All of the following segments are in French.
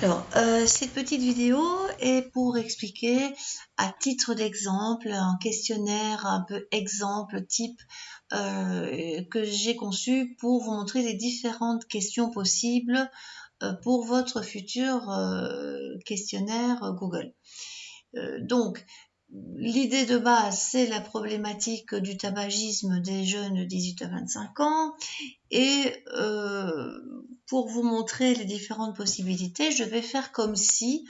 Alors, cette petite vidéo est pour expliquer, à titre d'exemple, un questionnaire un peu exemple type que j'ai conçu pour vous montrer les différentes questions possibles pour votre futur questionnaire Google. Donc, l'idée de base, c'est la problématique du tabagisme des jeunes de 18 à 25 ans. Et pour vous montrer les différentes possibilités, je vais faire comme si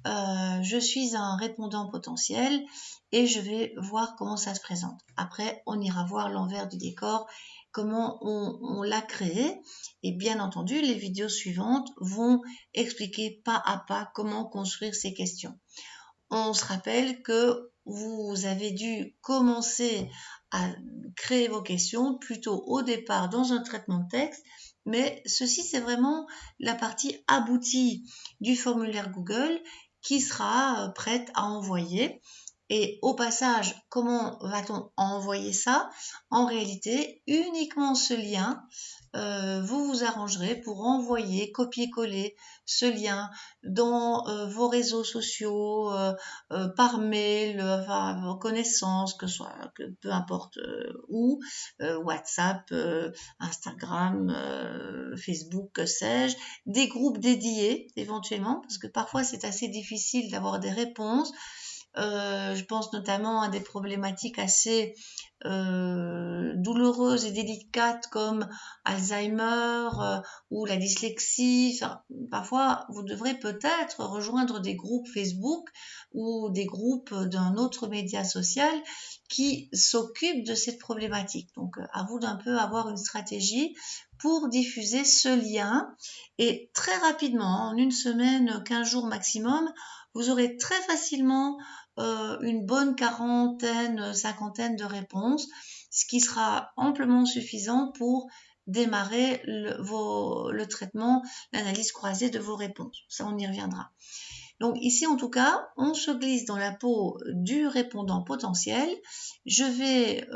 je suis un répondant potentiel et je vais voir comment ça se présente. Après, on ira voir l'envers du décor, comment on l'a créé. Et bien entendu, les vidéos suivantes vont expliquer pas à pas comment construire ces questions. On se rappelle que vous avez dû commencer à créer vos questions plutôt au départ dans un traitement de texte, mais ceci c'est vraiment la partie aboutie du formulaire Google qui sera prête à envoyer. Et au passage, comment va-t-on envoyer ça? En réalité, uniquement ce lien, vous vous arrangerez pour envoyer, copier-coller ce lien dans vos réseaux sociaux, par mail, enfin, vos connaissances, peu importe où, WhatsApp, Instagram, Facebook, que sais-je, des groupes dédiés éventuellement, parce que parfois c'est assez difficile d'avoir des réponses. Je pense notamment à des problématiques assez douloureuses et délicates comme Alzheimer ou la dyslexie. Enfin, parfois, vous devrez peut-être rejoindre des groupes Facebook ou des groupes d'un autre média social qui s'occupent de cette problématique. Donc, à vous d'un peu avoir une stratégie pour diffuser ce lien. Et très rapidement, en une semaine, 15 jours maximum, vous aurez très facilement une bonne quarantaine, cinquantaine de réponses, ce qui sera amplement suffisant pour démarrer le traitement, l'analyse croisée de vos réponses. Ça, on y reviendra. Donc ici, en tout cas, on se glisse dans la peau du répondant potentiel. Je vais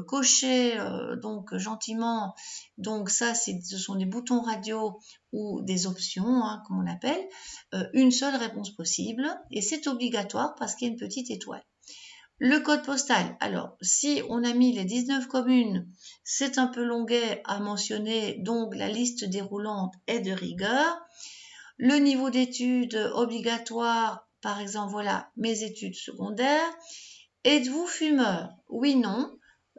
cocher donc gentiment. Donc ça, ce sont des boutons radio ou des options, comme on appelle. Une seule réponse possible et c'est obligatoire parce qu'il y a une petite étoile. Le code postal, alors si on a mis les 19 communes, c'est un peu longuet à mentionner, donc la liste déroulante est de rigueur. Le niveau d'études obligatoire, par exemple, voilà, mes études secondaires. Êtes-vous fumeur? Oui, non.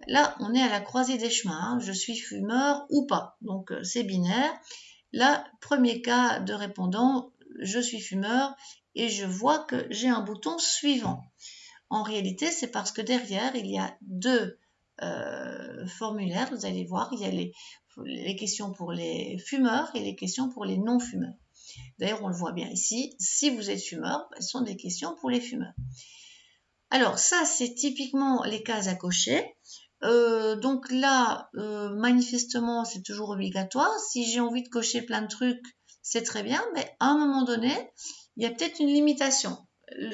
Là, on est à la croisée des chemins, je suis fumeur ou pas, donc c'est binaire. Là, premier cas de répondant, je suis fumeur et je vois que j'ai un bouton suivant. En réalité, c'est parce que derrière, il y a deux formulaires. Vous allez voir, il y a les questions pour les fumeurs et les questions pour les non-fumeurs. D'ailleurs, on le voit bien ici. Si vous êtes fumeur, ce sont des questions pour les fumeurs. Alors, ça, c'est typiquement les cases à cocher. Donc là, manifestement, c'est toujours obligatoire. Si j'ai envie de cocher plein de trucs, c'est très bien, mais à un moment donné, il y a peut-être une limitation.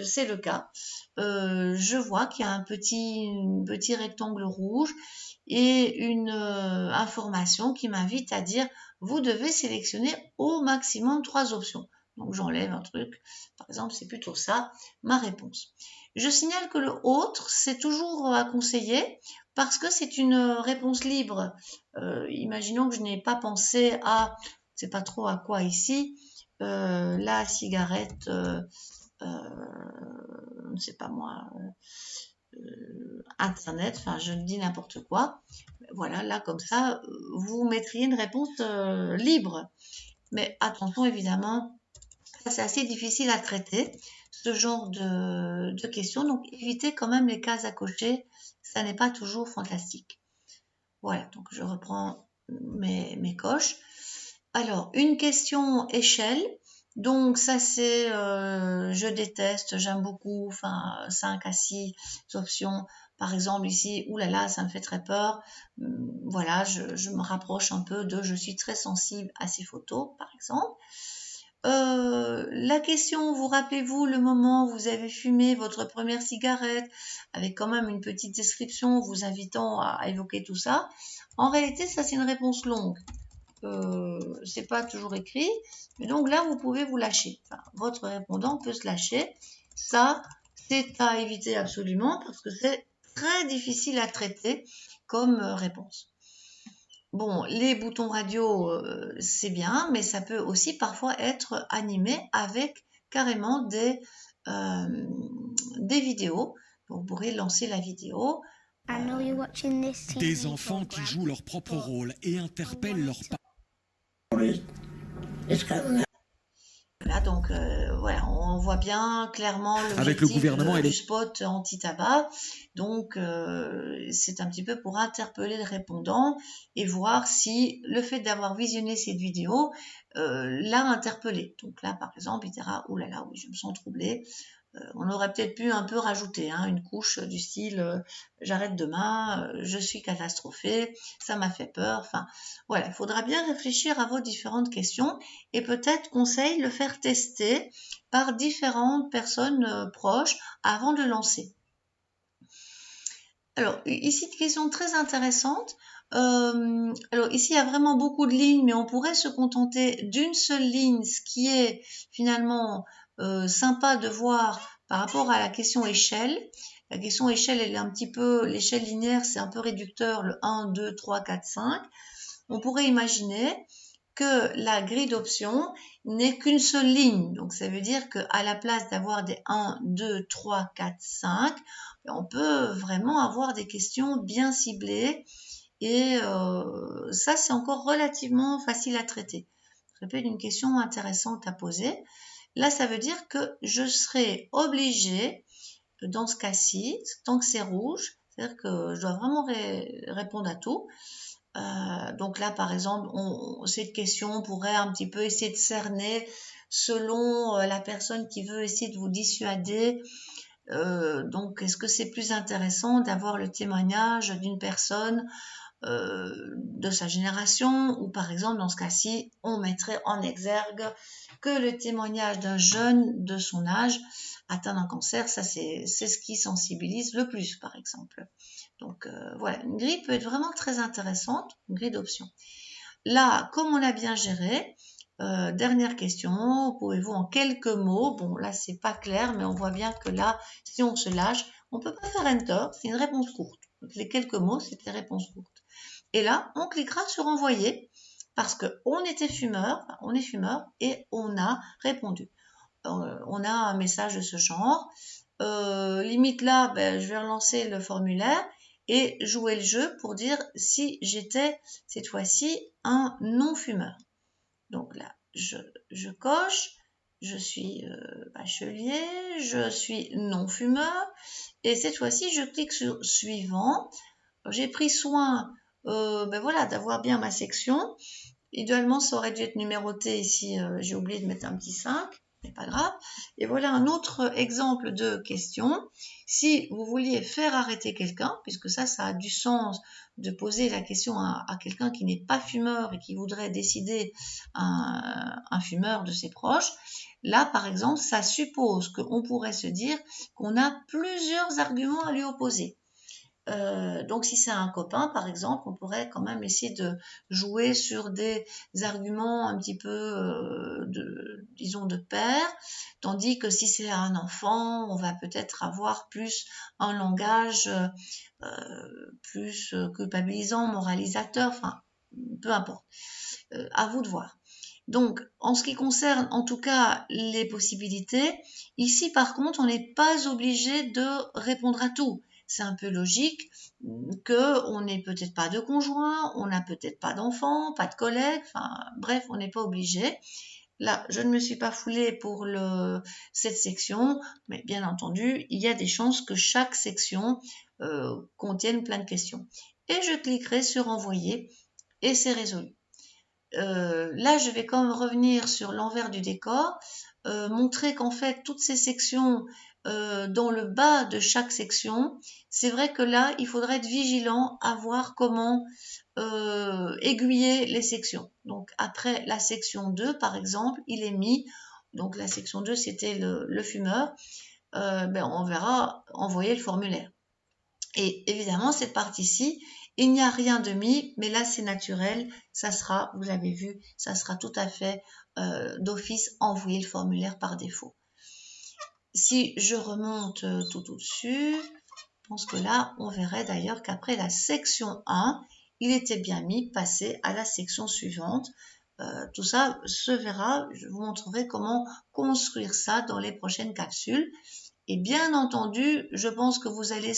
C'est le cas. Je vois qu'il y a un petit rectangle rouge et une information qui m'invite à dire vous devez sélectionner au maximum 3 options. Donc j'enlève un truc, par exemple c'est plutôt ça ma réponse. Je signale que le autre c'est toujours à conseiller parce que c'est une réponse libre. Imaginons que je n'ai pas pensé à, c'est pas trop à quoi ici, la cigarette, je ne sais pas moi, Internet, enfin je dis n'importe quoi. Voilà, là comme ça, vous mettriez une réponse libre. Mais attention évidemment, c'est assez difficile à traiter, ce genre de questions, donc évitez quand même les cases à cocher, ça n'est pas toujours fantastique. Voilà, donc je reprends mes coches. Alors, une question échelle. Donc ça c'est je déteste, j'aime beaucoup, enfin 5 à 6 options. Par exemple ici, oulala, ça me fait très peur. Voilà, je me rapproche un peu de je suis très sensible à ces photos, par exemple. La question, vous rappelez-vous le moment où vous avez fumé votre première cigarette, avec quand même une petite description vous invitant à évoquer tout ça. En réalité, ça c'est une réponse longue. c'est pas toujours écrit. Mais donc là, vous pouvez vous lâcher. Enfin, votre répondant peut se lâcher. Ça, c'est à éviter absolument parce que c'est très difficile à traiter comme réponse. Bon, les boutons radio, c'est bien, mais ça peut aussi parfois être animé avec carrément des vidéos. Vous pourrez lancer la vidéo. Des enfants qui jouent leur propre rôle et interpellent leurs parents. Là, donc, voilà, on voit bien clairement Avec le l'objectif gouvernement et du les... spot anti-tabac. Donc, c'est un petit peu pour interpeller le répondant et voir si le fait d'avoir visionné cette vidéo l'a interpellé. Donc là, par exemple, il dira « Oh là là, oui, je me sens troublé ». On aurait peut-être pu un peu rajouter une couche du style j'arrête demain, je suis catastrophée, ça m'a fait peur. Enfin, voilà, il faudra bien réfléchir à vos différentes questions et peut-être conseil le faire tester par différentes personnes proches avant de lancer. Alors, ici, une question très intéressante. Alors, ici, il y a vraiment beaucoup de lignes, mais on pourrait se contenter d'une seule ligne, ce qui est finalement sympa de voir par rapport à la question échelle. La question échelle, elle est un petit peu, l'échelle linéaire, c'est un peu réducteur, le 1, 2, 3, 4, 5. On pourrait imaginer que la grille d'options n'est qu'une seule ligne. Donc, ça veut dire qu'à la place d'avoir des 1, 2, 3, 4, 5, on peut vraiment avoir des questions bien ciblées et ça, c'est encore relativement facile à traiter. Ça peut être une question intéressante à poser. Là, ça veut dire que je serai obligée, dans ce cas-ci, tant que c'est rouge, c'est-à-dire que je dois vraiment répondre à tout. Donc là, par exemple, cette question pourrait un petit peu essayer de cerner selon la personne qui veut essayer de vous dissuader. Donc, est-ce que c'est plus intéressant d'avoir le témoignage d'une personne de sa génération ou par exemple, dans ce cas-ci, on mettrait en exergue que le témoignage d'un jeune de son âge atteint d'un cancer, ça c'est ce qui sensibilise le plus, par exemple. Donc voilà, une grille peut être vraiment très intéressante, une grille d'options. Là, comme on a bien géré, dernière question, pouvez-vous en quelques mots, bon là c'est pas clair, mais on voit bien que là, si on se lâche, on peut pas faire Enter, c'est une réponse courte. Donc les quelques mots, c'est des réponses courtes. Et là, on cliquera sur envoyer parce qu'on était fumeur, on est fumeur et on a répondu. On a un message de ce genre. Limite là, je vais relancer le formulaire et jouer le jeu pour dire si j'étais cette fois-ci un non-fumeur. Donc là, je coche, je suis bachelier, je suis non-fumeur et cette fois-ci, je clique sur suivant. J'ai pris soin voilà, d'avoir bien ma section. Idéalement, ça aurait dû être numéroté ici. J'ai oublié de mettre un petit 5, mais pas grave. Et voilà un autre exemple de question. Si vous vouliez faire arrêter quelqu'un, puisque ça a du sens de poser la question à quelqu'un qui n'est pas fumeur et qui voudrait décider un fumeur de ses proches, là, par exemple, ça suppose qu'on pourrait se dire qu'on a plusieurs arguments à lui opposer. Donc si c'est un copain, par exemple, on pourrait quand même essayer de jouer sur des arguments un petit peu, disons, de pair, tandis que si c'est un enfant, on va peut-être avoir plus un langage plus culpabilisant, moralisateur, enfin, peu importe. À vous de voir. Donc, en ce qui concerne en tout cas les possibilités, ici par contre, on n'est pas obligé de répondre à tout. C'est un peu logique qu'on n'ait peut-être pas de conjoint, on n'a peut-être pas d'enfant, pas de collègues, enfin bref, on n'est pas obligé. Là, je ne me suis pas foulée pour cette section, mais bien entendu, il y a des chances que chaque section contienne plein de questions. Et je cliquerai sur envoyer et c'est résolu. Là, je vais quand même revenir sur l'envers du décor, montrer qu'en fait, toutes ces sections, dans le bas de chaque section, c'est vrai que là, il faudrait être vigilant à voir comment aiguiller les sections. Donc, après la section 2, par exemple, il est mis, donc la section 2, c'était le fumeur, on verra envoyer le formulaire. Et évidemment, cette partie-ci Il n'y a rien de mis, mais là c'est naturel, ça sera, vous l'avez vu, ça sera tout à fait d'office envoyer le formulaire par défaut. Si je remonte tout au-dessus, je pense que là, on verrait d'ailleurs qu'après la section 1, il était bien mis, passer à la section suivante. Tout ça se verra, je vous montrerai comment construire ça dans les prochaines capsules. Et bien entendu, je pense que vous allez